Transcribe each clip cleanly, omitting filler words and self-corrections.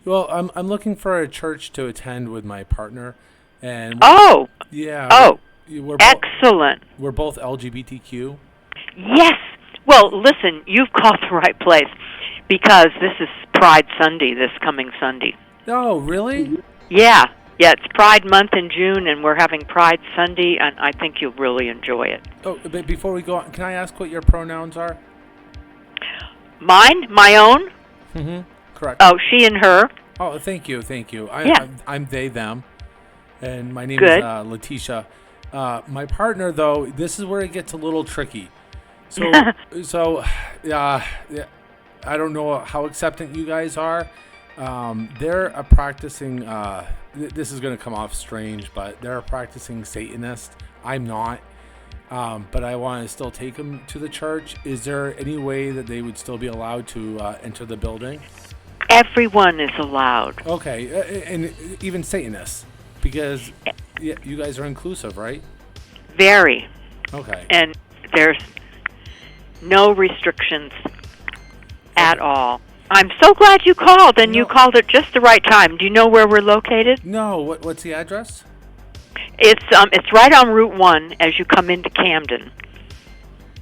Well, I'm looking for a church to attend with my partner, and Oh, yeah, oh, we're both excellent. we're both LGBTQ. Yes. Well, listen, you've called the right place because this is Pride Sunday, this coming Sunday. Oh, really? Yeah. Yeah, it's Pride Month in June, and we're having Pride Sunday, and I think you'll really enjoy it. Oh, but before we go on, can I ask what your pronouns are? Mine? My own? Mm-hmm. Correct. Oh, she and her. Oh, thank you. Yeah. I'm they, them, and my name Good. is Letitia. My partner, though, this is where it gets a little tricky. So, yeah, I don't know how acceptant you guys are. They're a practicing, this is going to come off strange, but they're a practicing Satanist. I'm not. But I want to still take them to the church. Is there any way that they would still be allowed to enter the building? Everyone is allowed. Okay, and even Satanists, because you guys are inclusive, right? Very. Okay. And there's no restrictions at all. I'm so glad you called, and you called at just the right time. Do you know where we're located? No. What's the address? It's right on Route 1 as you come into Camden.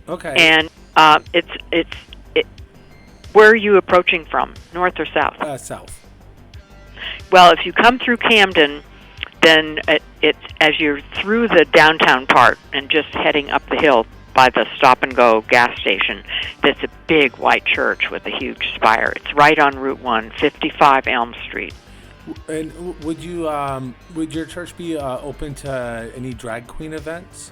Okay. And where are you approaching from, north or south? South. Well, if you come through Camden, then it's as you're through the downtown part and just heading up the hill by the stop-and-go gas station. That's a big white church with a huge spire. It's right on Route 1, 55 Elm Street. And would your church be open to any drag queen events?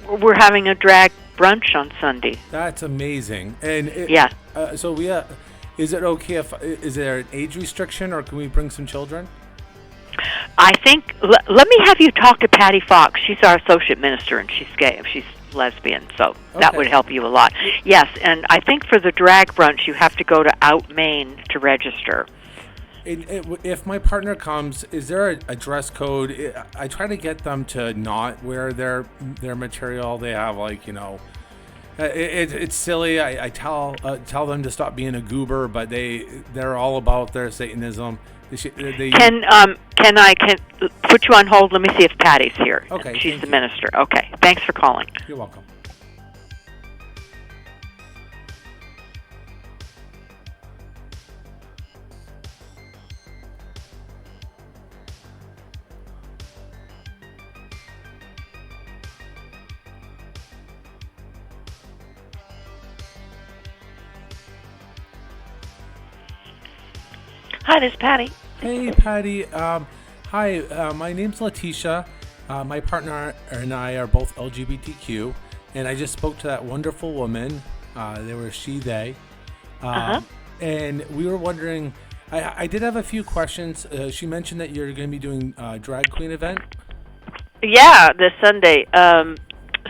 We're having a drag brunch on Sunday. That's amazing. And yeah. So is it okay is there an age restriction, or can we bring some children? I think let me have you talk to Patty Fox. She's our associate minister, and she's gay. She's lesbian, so that would help you a lot. Yes, and I think for the drag brunch, you have to go to Out Maine to register. If my partner comes, is there a dress code? I try to get them to not wear their material. They have it's silly. I tell them to stop being a goober, but they're all about their Satanism. Can I put you on hold? Let me see if Patty's here. Okay, she's the minister. Okay, thanks for calling. You're welcome. Hi, this is Patty. Hey, Patty. Hi, my name's Letitia. My partner and I are both LGBTQ, and I just spoke to that wonderful woman. They were she, they. And we were wondering, I did have a few questions. She mentioned that you're going to be doing a drag queen event. Yeah, this Sunday.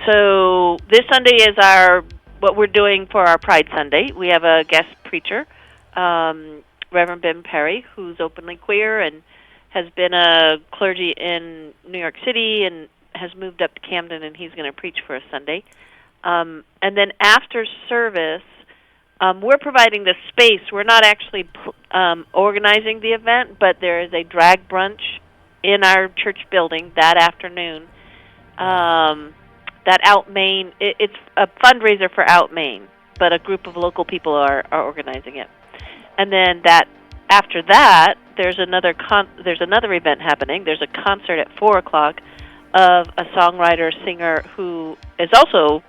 So this Sunday is what we're doing for our Pride Sunday. We have a guest preacher, Reverend Ben Perry, who's openly queer and has been a clergy in New York City and has moved up to Camden, and he's going to preach for us Sunday. And then after service, we're providing the space. We're not actually organizing the event, but there is a drag brunch in our church building that afternoon. That Out Maine, it's a fundraiser for Out Maine, but a group of local people are organizing it. And then after that, there's another event happening. There's a concert at 4:00 of a songwriter singer who is also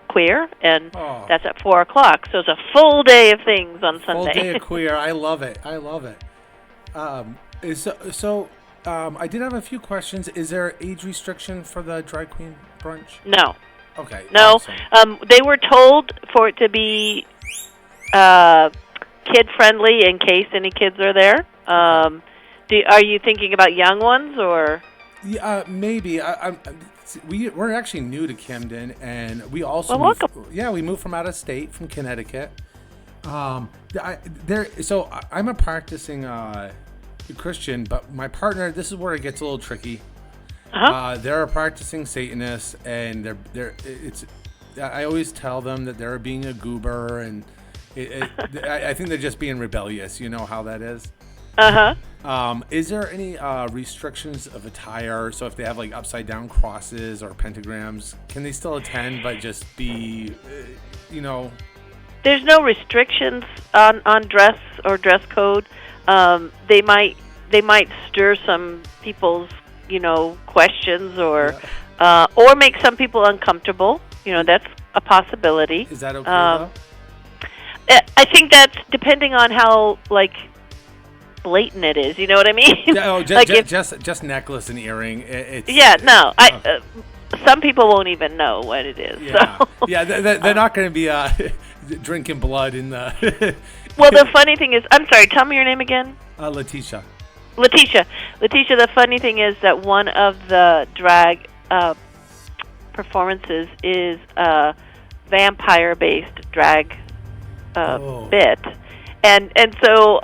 queer, and that's at 4:00. So it's a full day of things on Sunday. Full day of queer. I love it. I did have a few questions. Is there an age restriction for the drag queen brunch? No. Okay. No. Awesome. They were told for it to be kid-friendly in case any kids are there. Are you thinking about young ones, or? Yeah, maybe. We're actually new to Camden, and we also we moved from out of state, from Connecticut. So I'm a practicing Christian, but my partner, this is where it gets a little tricky. They're a practicing Satanist, and I always tell them that they're being a goober, and I think they're just being rebellious. You know how that is. Is there any restrictions of attire? So if they have like upside down crosses or pentagrams, can they still attend but just be, There's no restrictions on dress or dress code. They might stir some people's questions or make some people uncomfortable. That's a possibility. Is that okay though? I think that's depending on how blatant it is. You know what I mean? Just necklace and earring. Some people won't even know what it is. Yeah, so. They're not going to be drinking blood in the. Well, the funny thing is, I'm sorry. Tell me your name again. Letitia. Letitia. The funny thing is that one of the drag performances is a vampire-based drag bit, and so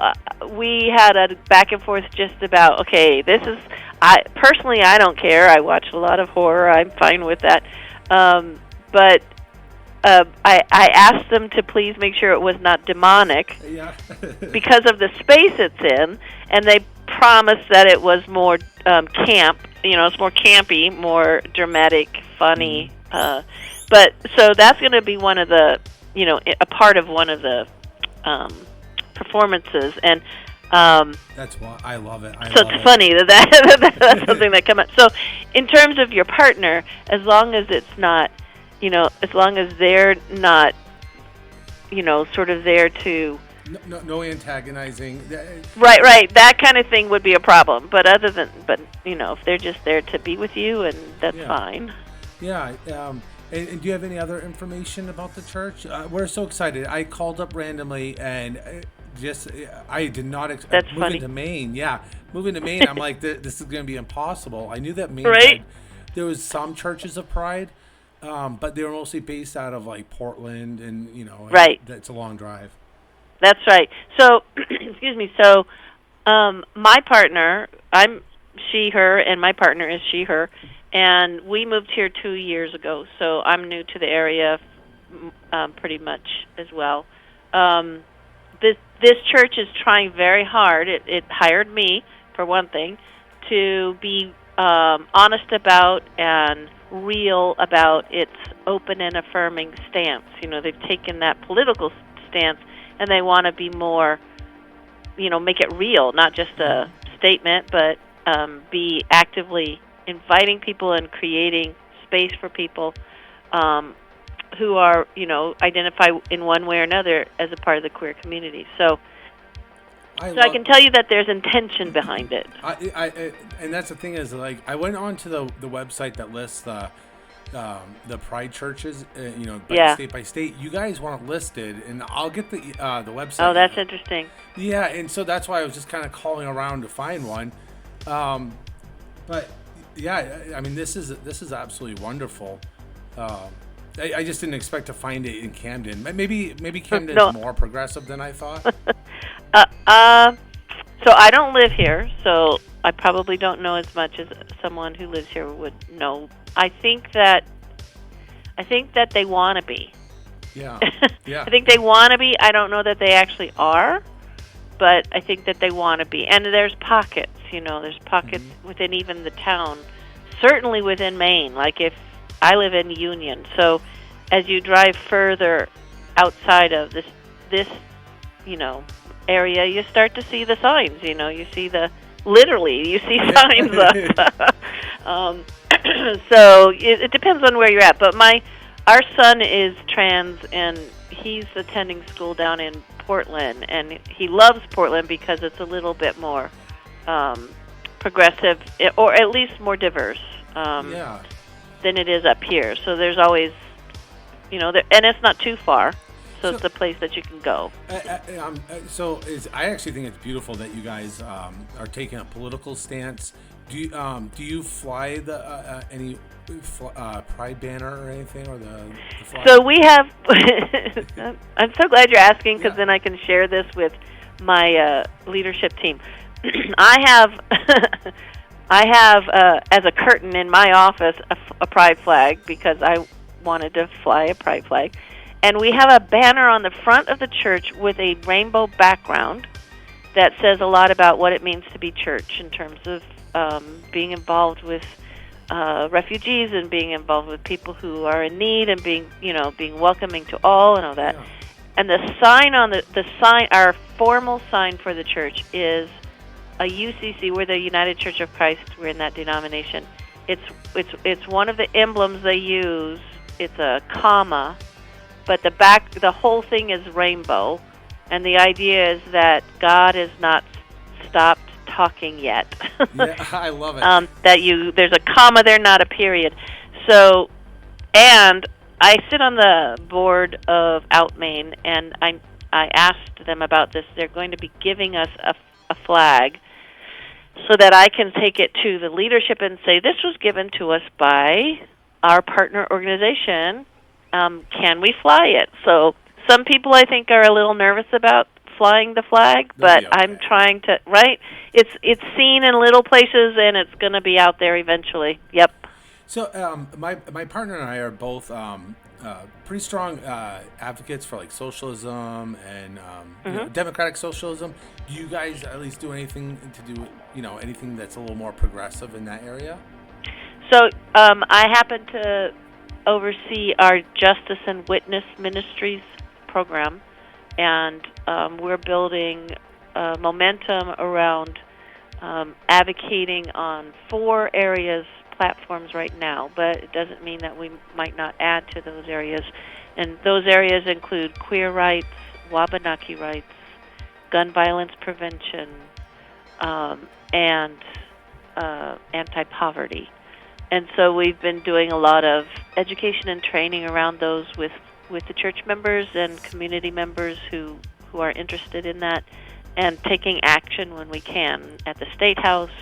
we had a back and forth just about this is. I don't care. I watch a lot of horror. I'm fine with that, but I asked them to please make sure it was not demonic, because of the space it's in, and they promised that it was more camp. It's more campy, more dramatic, funny. But so that's going to be one of the, a part of one of the performances, and that's why I love it. It's funny that's something that comes up. So in terms of your partner, as long as it's not, as long as they're not, sort of there to no antagonizing. Right. That kind of thing would be a problem. But if they're just there to be with you, and that's fine. Yeah. And do you have any other information about the church? We're so excited. I called up randomly and I did not expect. That's moving funny. to Maine. Yeah, moving to Maine. I'm like, this is going to be impossible. I knew that Maine. Right. There was some churches of Pride, but they were mostly based out of Portland, and right. That's a long drive. That's right. So, excuse me. So, my partner, I'm she/her, and my partner is she/her, and we moved here 2 years ago. So I'm new to the area, pretty much as well. This church is trying very hard. It hired me, for one thing, to be honest about and real about its open and affirming stance. They've taken that political stance, and they want to be more, make it real, not just a statement, but be actively inviting people and creating space for people who are, identify in one way or another as a part of the queer community. So I can tell you that there's intention behind it. And that's the thing is, I went on to the website that lists the Pride churches, state by state. You guys weren't listed, and I'll get the website. Oh, that's interesting. Yeah, and so that's why I was just kind of calling around to find one. But yeah, I mean, this is absolutely wonderful. I just didn't expect to find it in Camden. Maybe Camden's more progressive than I thought. So I don't live here, so I probably don't know as much as someone who lives here would know. I think that they want to be. Yeah. I think they want to be. I don't know that they actually are, but I think that they want to be. And there's pockets, there's pockets within even the town, certainly within Maine. Like if I live in Union, so as you drive further outside of this area, you start to see the signs. You see you see signs up. So it depends on where you're at. But our son is trans, and he's attending school down in Portland, and he loves Portland because it's a little bit more progressive, or at least more diverse than it is up here. So there's always, and it's not too far. So it's a place that you can go. I actually think it's beautiful that you guys are taking a political stance. Do you fly any Pride banner or anything, or the flag? So we have. I'm so glad you're asking, because then I can share this with my leadership team. I have as a curtain in my office a Pride flag, because I wanted to fly a Pride flag. And we have a banner on the front of the church with a rainbow background that says a lot about what it means to be church in terms of being involved with refugees and being involved with people who are in need and being welcoming to all and all that. Yeah. And the sign on the sign, our formal sign for the church is a UCC. We're the United Church of Christ. We're in that denomination. It's one of the emblems they use. It's a comma, but the whole thing is rainbow, and the idea is that God has not stopped talking yet. Yeah, I love it. There's a comma there, not a period. So, and I sit on the board of Out Maine, and I asked them about this. They're going to be giving us a flag so that I can take it to the leadership and say, this was given to us by our partner organization. Can we fly it? So some people, I think, are a little nervous about flying the flag, but okay. I'm trying to, right? It's seen in little places, and it's going to be out there eventually. Yep. So my partner and I are both pretty strong advocates for like socialism and democratic socialism. Do you guys at least do anything to do anything that's a little more progressive in that area? So I happen to oversee our Justice and Witness Ministries program, and we're building momentum around advocating on 4 platforms right now, but it doesn't mean that we might not add to those areas. And those areas include queer rights, Wabanaki rights, gun violence prevention, and anti-poverty. And so we've been doing a lot of education and training around those with the church members and community members who are interested in that, and taking action when we can at the State House,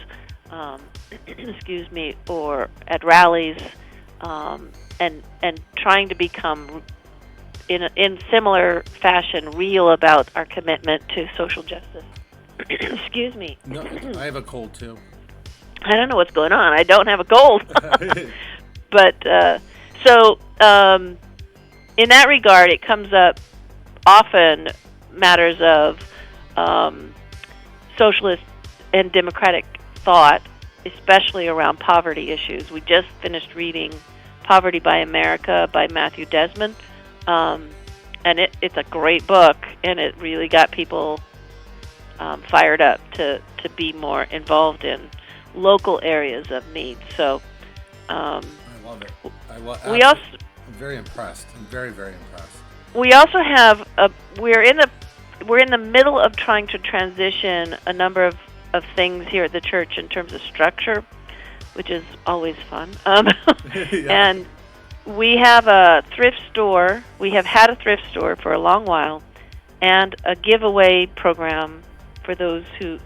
or at rallies, and trying to become, in similar fashion, real about our commitment to social justice. Excuse me. No, I have a cold too. I don't know what's going on. I don't have a cold. But in that regard, it comes up often matters of socialist and democratic thought, especially around poverty issues. We just finished reading Poverty by America by Matthew Desmond, and it's a great book, and it really got people fired up to be more involved in local areas of need. So I love it. I'm very impressed. I'm very, very impressed. We also have we're in the middle of trying to transition a number of things here at the church in terms of structure, which is always fun. Yeah. And we have a thrift store. We have had a thrift store for a long while, and a giveaway program for those who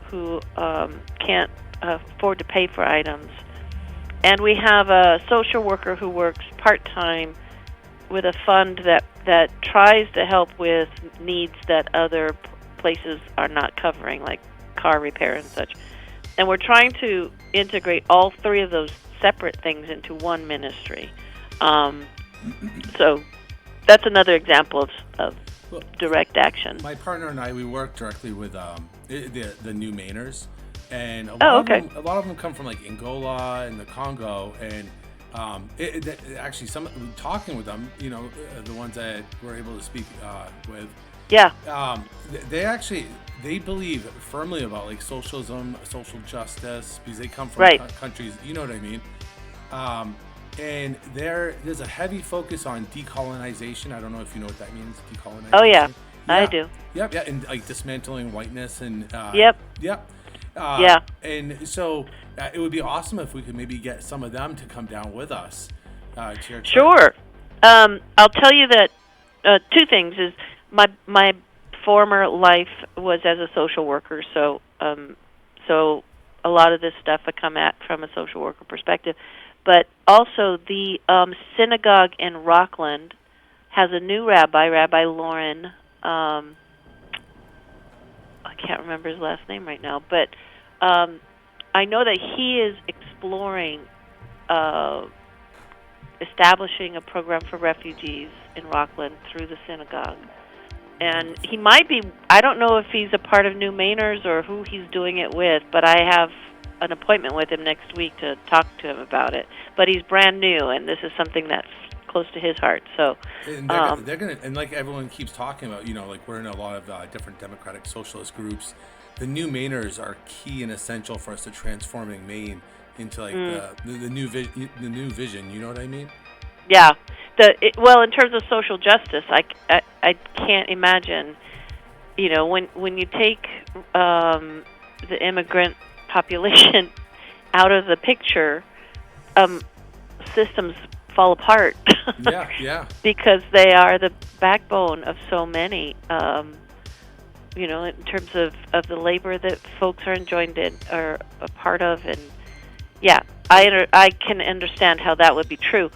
can't afford to pay for items. And we have a social worker who works part-time with a fund that tries to help with needs that other places are not covering, like car repair and such. And we're trying to integrate all 3 of those separate things into one ministry. So that's another example of direct action. My partner and I, we work directly with the New Mainers, and a lot of them come from like Angola and the Congo, and actually talking with them, the ones that we're able to speak with. Yeah. They believe firmly about like socialism, social justice, because they come from countries, you know what I mean? And there's a heavy focus on decolonization. I don't know if you know what that means, decolonization. Oh, yeah. I do. Yep, yeah, and like dismantling whiteness and... Yep. Yeah. And so it would be awesome if we could maybe get some of them to come down with us to your church. Sure. I'll tell you that 2 things is my former life was as a social worker, so a lot of this stuff I come at from a social worker perspective. But also the synagogue in Rockland has a new rabbi, Rabbi Lauren. I can't remember his last name right now, but I know that he is exploring establishing a program for refugees in Rockland through the synagogue. And he might be, I don't know if he's a part of New Mainers or who he's doing it with, but I have an appointment with him next week to talk to him about it. But he's brand new, and this is something that's close to his heart. So, and they're gonna, and like everyone keeps talking about, like we're in a lot of different democratic socialist groups. The New Mainers are key and essential for us to transforming Maine into like the new vision. You know what I mean? Yeah. Well, in terms of social justice, I can't imagine, when you take the immigrant population out of the picture, systems fall apart. Yeah. Because they are the backbone of so many, in terms of the labor that folks are joined in or a part of. And, yeah, I can understand how that would be true.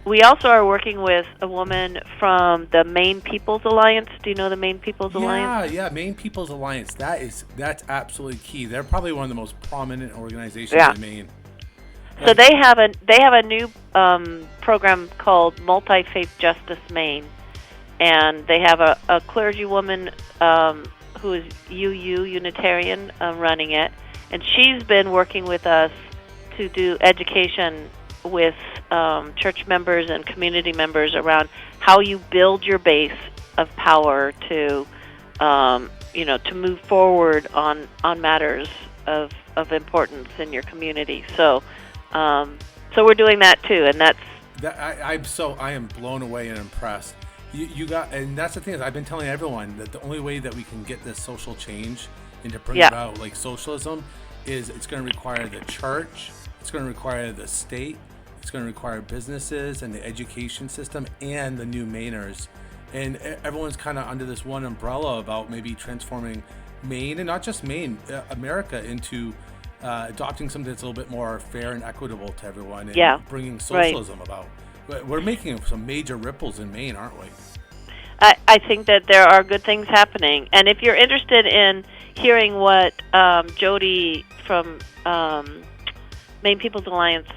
We also are working with a woman from the Maine People's Alliance. Do you know the Maine People's Alliance? Yeah, Maine People's Alliance. That's absolutely key. They're probably one of the most prominent organizations in Maine. So they have a new program called Multi-Faith Justice Maine, and they have a clergywoman who is Unitarian running it, and she's been working with us to do education with church members and community members around how you build your base of power to to move forward on matters of importance in your community. So we're doing that too, and I am blown away and impressed. You got, and that's the thing is I've been telling everyone that the only way that we can get this social change and to bring about like socialism is it's going to require the church, it's going to require the state, it's going to require businesses and the education system and the New Mainers, and everyone's kind of under this one umbrella about maybe transforming Maine, and not just Maine, America, into adopting something that's a little bit more fair and equitable to everyone, and bringing socialism about. We're making some major ripples in Maine, aren't we? I think that there are good things happening, and if you're interested in hearing what Jody from Maine People's Alliance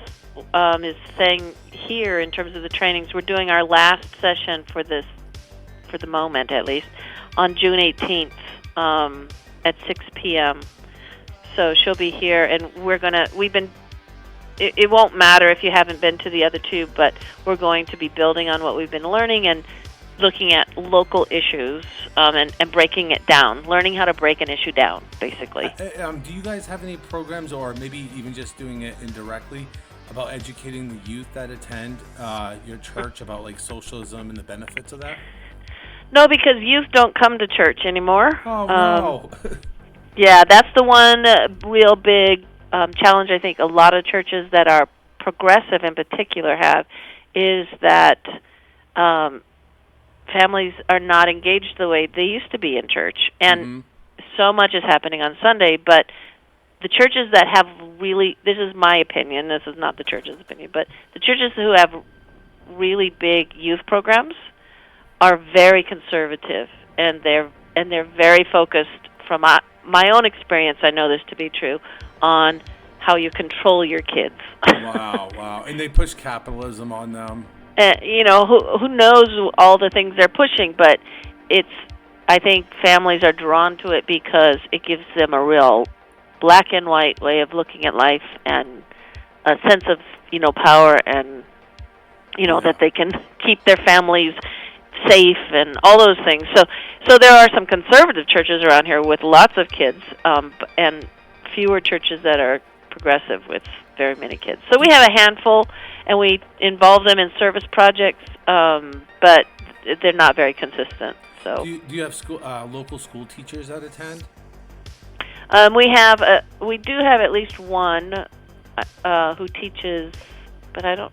is saying here in terms of the trainings, we're doing our last session for the moment at least, on June 18th at 6 p.m. So she'll be here, and it won't matter if you haven't been to the other two, but we're going to be building on what we've been learning and looking at local issues and breaking it down, learning how to break an issue down, basically. Do you guys have any programs, or maybe even just doing it indirectly, about educating the youth that attend your church about like socialism and the benefits of that? No, because youth don't come to church anymore. Oh, no. Yeah, that's the one real big challenge I think a lot of churches that are progressive in particular have, is that families are not engaged the way they used to be in church. And so much is happening on Sunday, but the churches that have really, this is my opinion, this is not the church's opinion, but the churches who have really big youth programs are very conservative, and they're very focused, from my own experience, I know this to be true, on how you control your kids. Wow. And they push capitalism on them. Who knows all the things they're pushing, but I think families are drawn to it because it gives them a real black and white way of looking at life, and a sense of, power, and, that they can keep their families safe and all those things. So there are some conservative churches around here with lots of kids, and fewer churches that are progressive with very many kids. So we have a handful, and we involve them in service projects, but they're not very consistent. So do you have local school teachers that attend? We do have at least one who teaches, but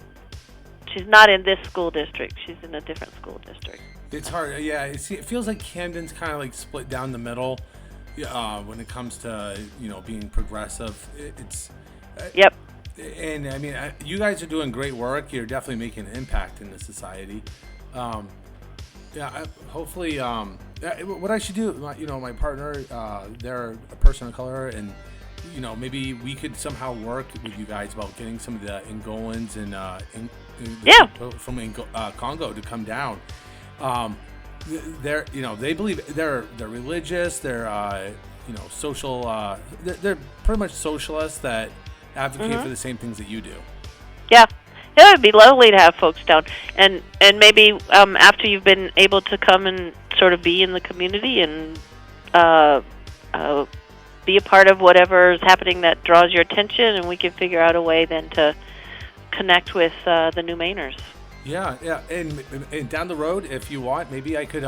she's not in this school district. She's in a different school district. It's hard. Yeah, it feels like Camden's kind of like split down the middle when it comes to being progressive. Yep. And I mean, you guys are doing great work. You're definitely making an impact in the society. Hopefully, what I should do, my partner, they're a person of color, and maybe we could somehow work with you guys about getting some of the Angolans Yeah. from Congo to come down. They're they believe they're religious. They're social. They're pretty much socialists that advocate for the same things that you do. Yeah. It would be lovely to have folks down, and maybe after you've been able to come and sort of be in the community and be a part of whatever is happening that draws your attention, and we can figure out a way then to connect with the new Mainers. Yeah, and down the road, if you want, maybe I could.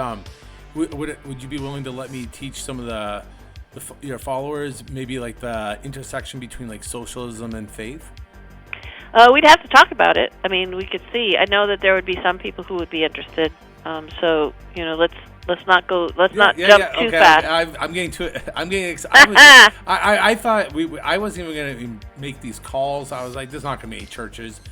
Would you be willing to let me teach some of your followers maybe like the intersection between like socialism and faith? We'd have to talk about it. I mean, we could see. I know that there would be some people who would be interested. So let's not go. Let's not jump too fast. I'm getting too. I'm getting excited. I thought I wasn't even going to make these calls. I was like, there's not going to be any churches.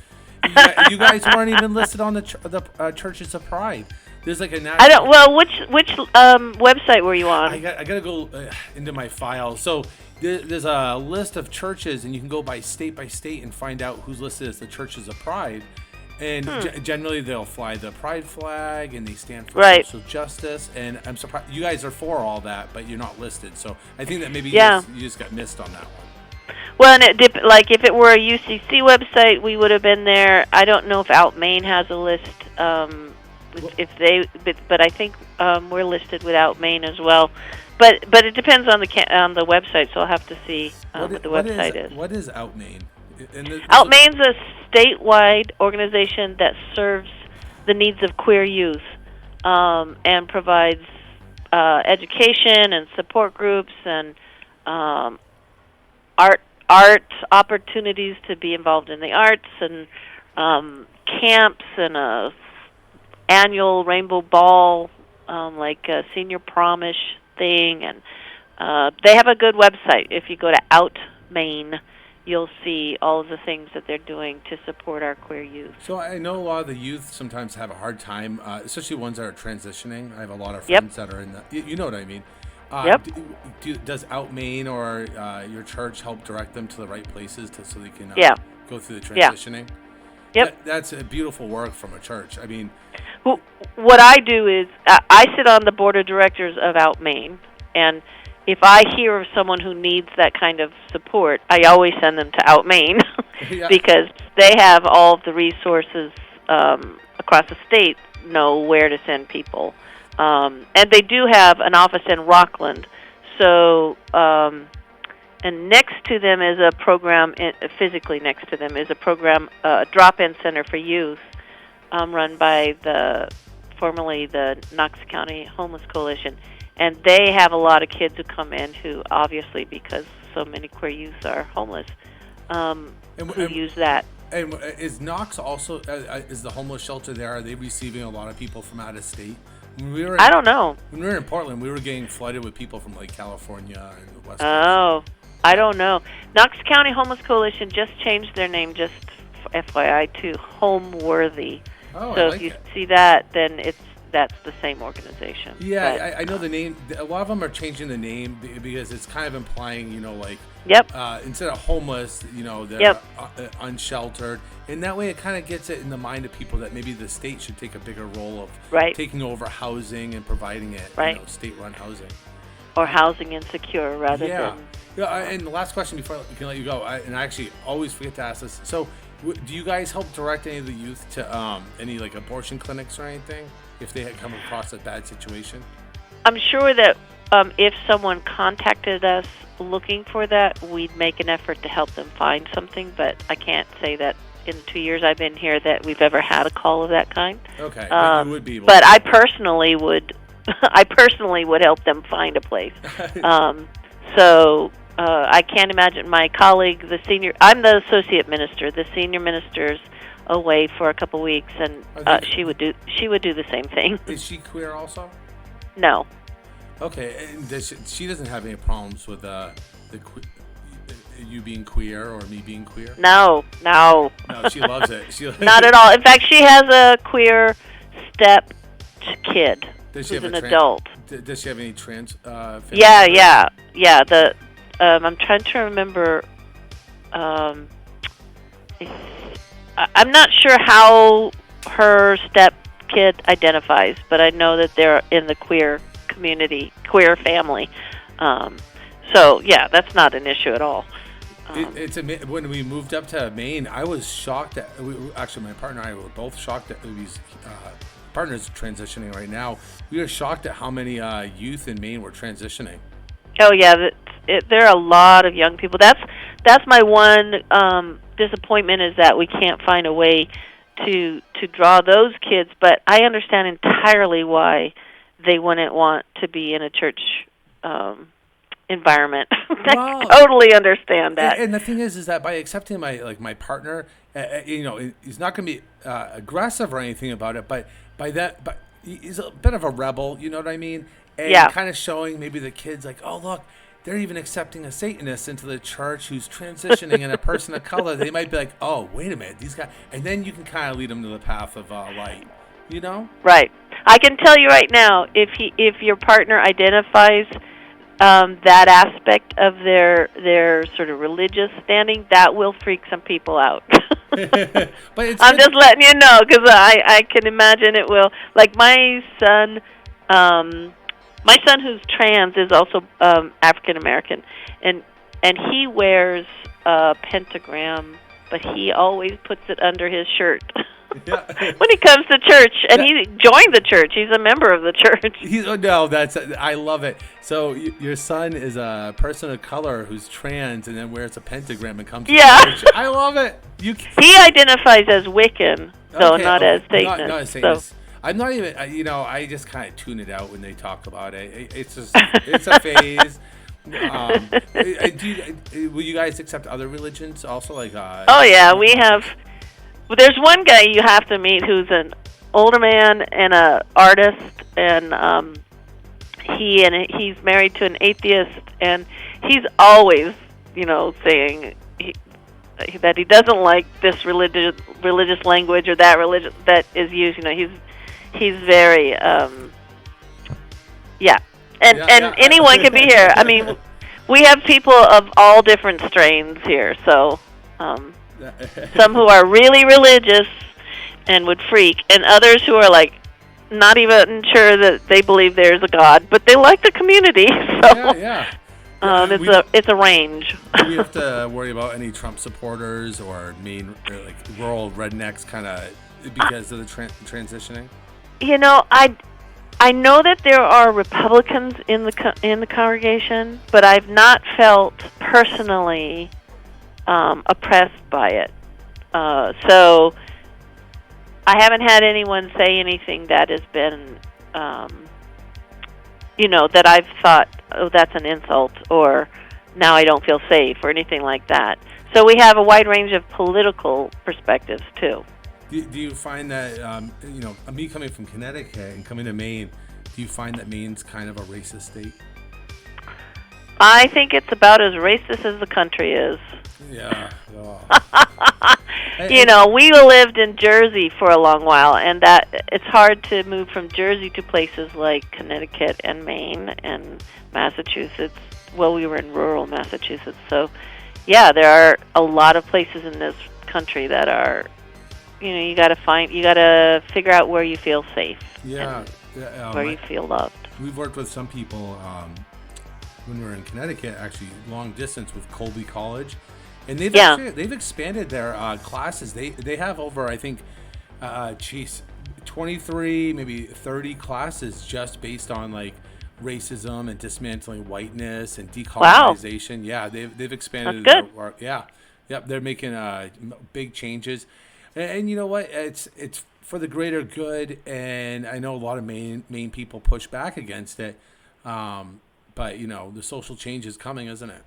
You guys weren't even listed on the Churches of Pride. There's like a national. I don't. Well, which website were you on? I got to go into my file. So there's a list of churches, and you can go by state and find out who's listed as the Churches of Pride. And generally, they'll fly the pride flag, and they stand for social justice. And I'm surprised you guys are for all that, but you're not listed. So I think that maybe you just got missed on that one. Well, and like if it were a UCC website, we would have been there. I don't know if Out Maine has a list. But I think we're listed with Out Maine as well. But it depends on the website. So I'll have to see what the website is. What is Out Maine? Out Maine's a statewide organization that serves the needs of queer youth and provides education and support groups and art opportunities to be involved in the arts and camps and a annual rainbow ball like a senior promish thing, and they have a good website. If you go to Out Maine, you'll see all of the things that they're doing to support our queer youth. So I know a lot of the youth sometimes have a hard time, especially ones that are transitioning. I have a lot of friends that are in the, you know what I mean? Does Out Maine or your church help direct them to the right places so they can go through the transitioning? Yep. That's a beautiful work from a church. I mean, what I do is I sit on the board of directors of Out Maine, and if I hear of someone who needs that kind of support, I always send them to Out Maine because they have all of the resources across the state, know where to send people. And they do have an office in Rockland. So, and next to them is a program, physically next to them is a program, drop-in center for youth, run by formerly the Knox County Homeless Coalition. And they have a lot of kids who come in who, obviously, because so many queer youth are homeless, who use that. And is Knox also, is the homeless shelter there, are they receiving a lot of people from out of state? I don't know. When we were in Portland, we were getting flooded with people from like California and the West Coast. Oh, I don't know. Knox County Homeless Coalition just changed their name, just FYI, to Homeworthy. Oh, so I like if you it. see that, then that's the same organization. Yeah, I know the name. A lot of them are changing the name because it's kind of implying, instead of homeless, they're unsheltered. And that way it kind of gets it in the mind of people that maybe the state should take a bigger role of taking over housing and providing it, state-run housing. Or housing insecure rather than... Yeah, and the last question before we can let you go, and I actually always forget to ask this. So do you guys help direct any of the youth to any like abortion clinics or anything if they had come across a bad situation? I'm sure that if someone contacted us looking for that, we'd make an effort to help them find something, but I can't say that in 2 years I've been here that we've ever had a call of that kind. Okay, but you would be able but I personally would help them find a place. I can't imagine my colleague, I'm the associate minister. The senior minister's away for a couple weeks, and she would do the same thing. Is she queer also? No. Okay, and she doesn't have any problems with you being queer or me being queer? No, she loves it. Not at all. In fact, she has a queer step kid who's an adult. Does she have any trans? Yeah. I'm trying to remember. I'm not sure how her stepkid identifies, but I know that they're in the queer community, queer family. So yeah, that's not an issue at all. When we moved up to Maine, I was shocked that actually my partner and I were both shocked that these partners transitioning right now. We were shocked at how many youth in Maine were transitioning. Oh yeah, there are a lot of young people. That's my one disappointment, is that we can't find a way to draw those kids. But I understand entirely why they wouldn't want to be in a church environment. I totally understand that. And the thing is that by accepting my partner, he's not going to be aggressive or anything about it, but he's a bit of a rebel. You know what I mean? And kind of showing maybe the kids like, oh look, they're even accepting a Satanist into the church who's transitioning and a person of color. They might be like, oh wait a minute, these guys, and then you can kind of lead them to the path of light. You know? Right. I can tell you right now, if your partner identifies that aspect of their sort of religious standing, that will freak some people out. But I'm just letting you know, because I can imagine it will. Like my son who's trans is also African American, and he wears a pentagram, but he always puts it under his shirt. Yeah. When he comes to church, and he joined the church. He's a member of the church. I love it. So your son is a person of color who's trans and then wears a pentagram and comes to church. I love it. He identifies as Wiccan, though, not as Satanist. Not as Satanist. So. I'm not even, I just kind of tune it out when they talk about it. It's just, it's a phase. Will you guys accept other religions also? Oh, yeah, we have. Well, there's one guy you have to meet who's an older man and an artist, and he's married to an atheist, and he's always, saying that he doesn't like this religious language or that religion that is used. He's very and anyone can be here. I mean, we have people of all different strains here, so. Some who are really religious and would freak, and others who are not even sure that they believe there's a God, but they like the community. So it's a range. Do we have to worry about any Trump supporters or rural rednecks kind of because of the transitioning? I know that there are Republicans in the congregation, but I've not felt personally oppressed by it. So I haven't had anyone say anything that has been, that I've thought, oh, that's an insult, or now I don't feel safe, or anything like that. So we have a wide range of political perspectives, too. Do you find that, me coming from Connecticut and coming to Maine, do you find that Maine's kind of a racist state? I think it's about as racist as the country is. Yeah. Oh. We lived in Jersey for a long while, and that it's hard to move from Jersey to places like Connecticut and Maine and Massachusetts. Well, we were in rural Massachusetts, so yeah, there are a lot of places in this country that are, you got to figure out where you feel safe. Yeah. Where you feel loved. We've worked with some people when we were in Connecticut, actually long distance with Colby College. And they've expanded their classes. They have over, I think, 23, maybe 30 classes just based on racism and dismantling whiteness and decolonization. Wow. Yeah, they've expanded. That's good. Their work. Yeah, they're making big changes. And you know what? It's for the greater good. And I know a lot of Maine people push back against it. But the social change is coming, isn't it?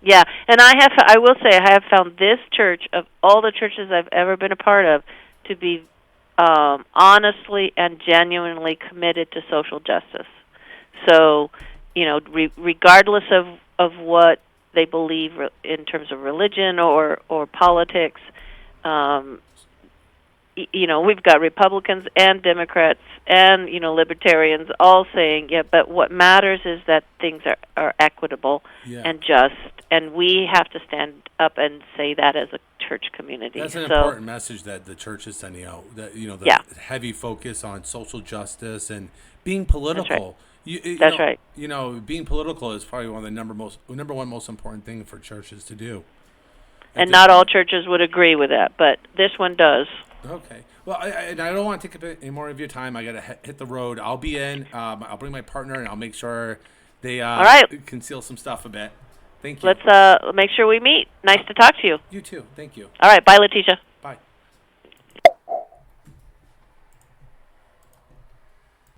Yeah, and I will say I have found this church, of all the churches I've ever been a part of, to be honestly and genuinely committed to social justice. So, regardless of what they believe in terms of religion or politics, we've got Republicans and Democrats and, libertarians all saying, but what matters is that things are equitable and just, and we have to stand up and say that as a church community. That's an So, important message that the church is sending out. That the Yeah. heavy focus on social justice and being political. That's right. Being political is probably one of the number one most important thing for churches to do. And not all churches would agree with that, but this one does. Okay. Well, I don't want to take up any more of your time. I got to hit the road. I'll be in. I'll bring my partner, and I'll make sure they All right. conceal some stuff a bit. Thank you. Let's make sure we meet. Nice to talk to you. You too. Thank you. All right. Bye, Letitia.